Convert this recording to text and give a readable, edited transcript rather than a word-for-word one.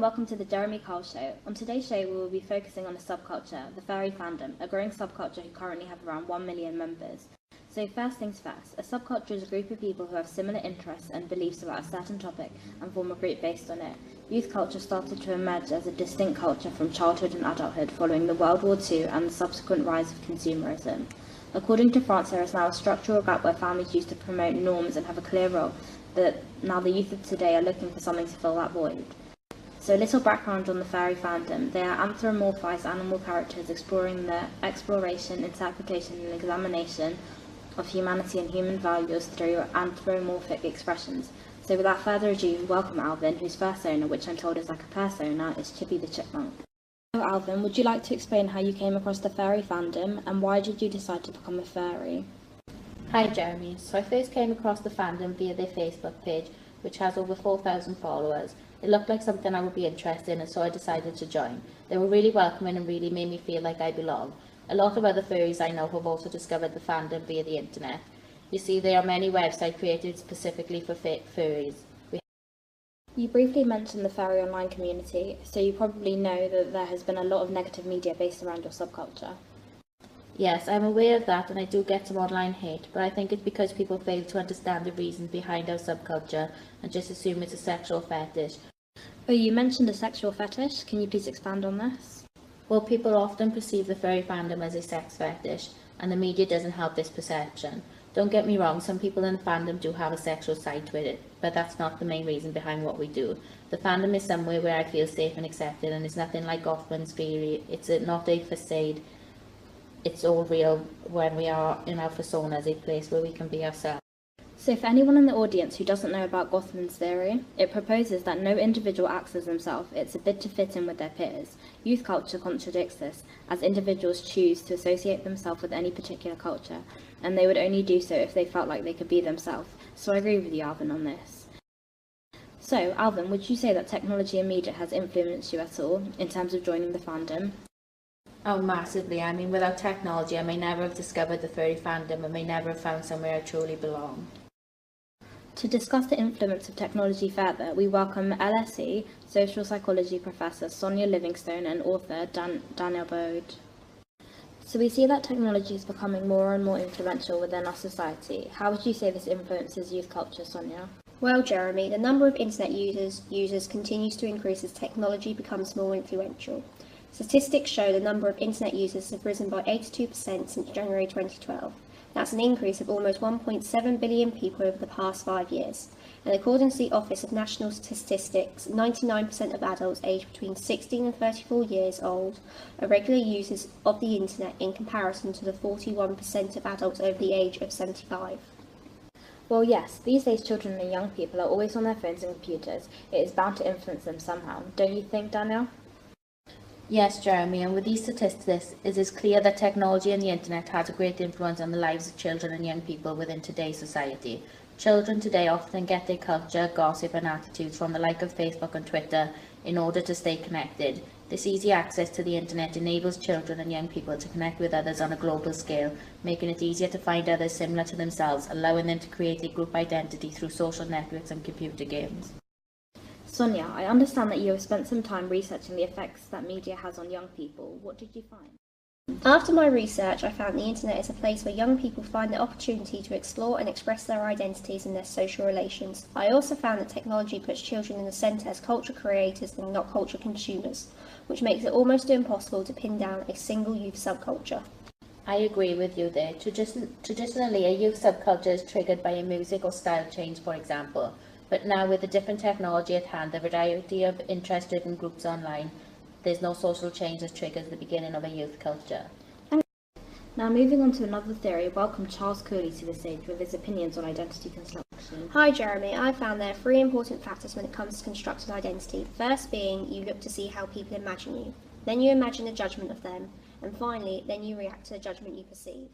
welcome to the Jeremy Kyle Show. On today's show, we will be focusing on a subculture, the furry fandom, a growing subculture who currently have around 1 million members. So first things first, a subculture is a group of people who have similar interests and beliefs about a certain topic and form a group based on it. Youth culture started to emerge as a distinct culture from childhood and adulthood following the World War II and the subsequent rise of consumerism. According to France, there is now a structural gap where families used to promote norms and have a clear role, but now the youth of today are looking for something to fill that void. So a little background on the furry fandom. They are anthropomorphized animal characters exploring the exploration, interpretation and examination of humanity and human values through anthropomorphic expressions. So without further ado, welcome Alvin, whose persona, which I'm told is like a persona, is Chippy the Chipmunk. So Alvin, would you like to explain how you came across the furry fandom and why did you decide to become a furry? Hi Jeremy, so I first came across the fandom via their Facebook page, which has over 4,000 followers. It looked like something I would be interested in, and so I decided to join. They were really welcoming and really made me feel like I belong. A lot of other furries I know have also discovered the fandom via the internet. You see, there are many websites created specifically for furries. You briefly mentioned the furry online community, so you probably know that there has been a lot of negative media based around your subculture. Yes, I'm aware of that, and I do get some online hate, but I think it's because people fail to understand the reasons behind our subculture and just assume it's a sexual fetish. Oh, you mentioned a sexual fetish. Can you please expand on this? Well, people often perceive the furry fandom as a sex fetish, and the media doesn't help this perception. Don't get me wrong, some people in the fandom do have a sexual side to it, but that's not the main reason behind what we do. The fandom is somewhere where I feel safe and accepted, and it's nothing like Gothman's theory. It's not a facade. It's all real when we are in our personas, a place where we can be ourselves. So for anyone in the audience who doesn't know about Gothman's theory, it proposes that no individual acts as themselves, it's a bid to fit in with their peers. Youth culture contradicts this, as individuals choose to associate themselves with any particular culture, and they would only do so if they felt like they could be themselves. So I agree with you, Alvin, on this. So, Alvin, would you say that technology and media has influenced you at all in terms of joining the fandom? Oh, massively. I mean, without technology, I may never have discovered the furry fandom and may never have found somewhere I truly belong. To discuss the influence of technology further, we welcome LSE social psychology professor Sonia Livingstone and author Daniel Bode. So we see that technology is becoming more and more influential within our society. How would you say this influences youth culture, Sonia? Well, Jeremy, the number of internet users continues to increase as technology becomes more influential. Statistics show the number of internet users have risen by 82% since January 2012. That's an increase of almost 1.7 billion people over the past 5 years. And according to the Office of National Statistics, 99% of adults aged between 16 and 34 years old are regular users of the internet in comparison to the 41% of adults over the age of 75. Well, yes, these days children and young people are always on their phones and computers. It is bound to influence them somehow. Don't you think, Daniel? Yes, Jeremy, and with these statistics, it is clear that technology and the internet has a great influence on the lives of children and young people within today's society. Children today often get their culture, gossip and attitudes from the like of Facebook and Twitter in order to stay connected. This easy access to the internet enables children and young people to connect with others on a global scale, making it easier to find others similar to themselves, allowing them to create a group identity through social networks and computer games. Sonia, I understand that you have spent some time researching the effects that media has on young people. What did you find? After my research, I found the internet is a place where young people find the opportunity to explore and express their identities and their social relations. I also found that technology puts children in the centre as culture creators and not culture consumers, which makes it almost impossible to pin down a single youth subculture. I agree with you there. Traditionally, a youth subculture is triggered by a music or style change, for example. But now, with the different technology at hand, the variety of interest-driven groups online, there's no social change that triggers the beginning of a youth culture. Now, moving on to another theory, welcome Charles Cooley to the stage with his opinions on identity construction. Hi Jeremy, I found there are 3 important factors when it comes to constructing identity. First being, you look to see how people imagine you. Then you imagine a judgment of them. And finally, then you react to the judgment you perceive.